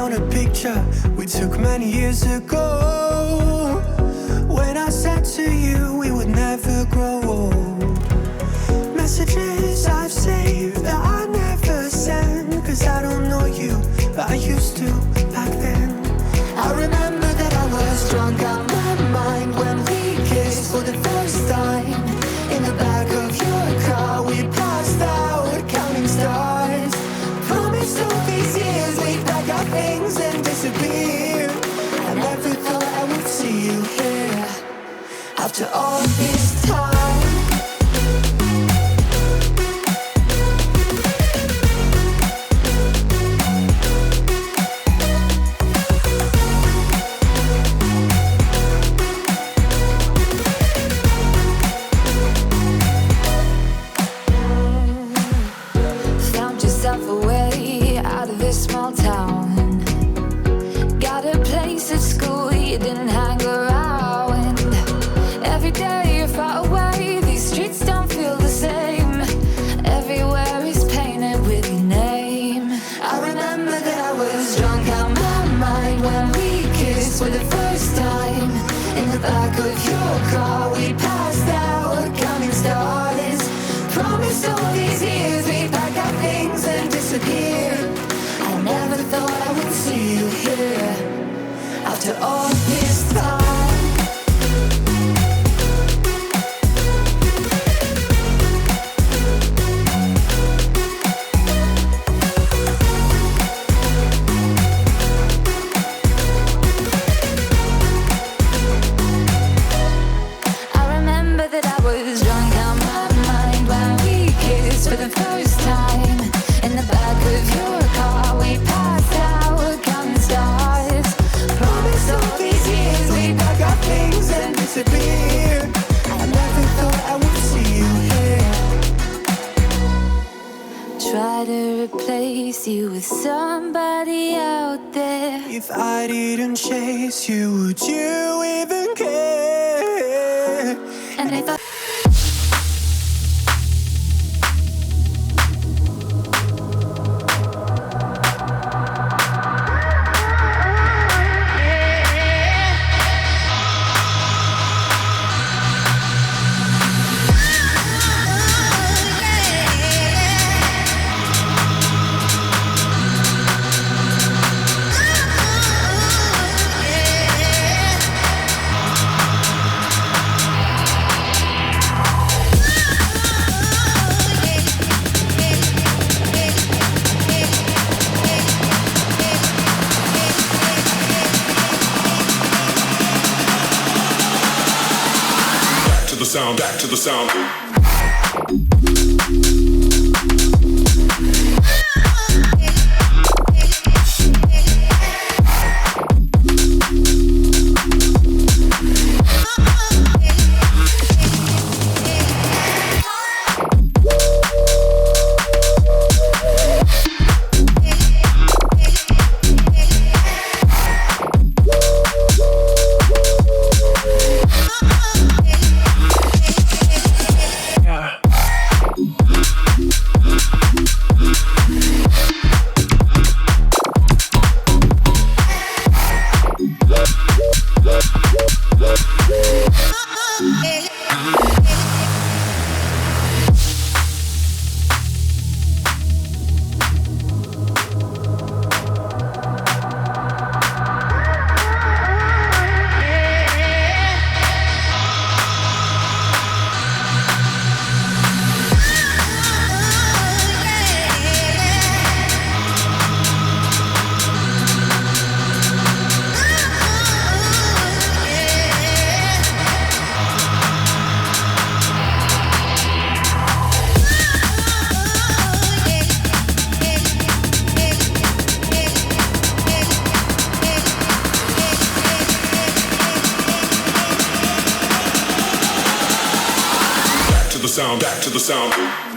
down a picture we took many years ago, when I said to you we would never grow old. Messages I've saved that I never send, cause I don't know you, but I used to back then. I remember that I was drunk out my mind when we kissed for the first time. In the back of your car we passed out counting stars. Promised all these years we'd pack our things and disappear. I never thought I would see you here after all this time. Small town, got a place at school, you didn't hang around. Every day you're far away, these streets don't feel the same. Everywhere is painted with your name. I remember that I was drunk out my mind when we kissed for the first time. In the back of your car we passed out counting stars. Promised all these years we'd pack our things and disappear. I never thought I would see you here after all this time. I remember that I was drunk out my mind when we kissed for the first time. In the back of your car we passed out counting stars. Promised all these years we'd pack our things and disappear. I never thought I would see you here. Try to replace you with somebody out there. If I didn't chase you, would you even care? And if I back to the sound. Back to the sound.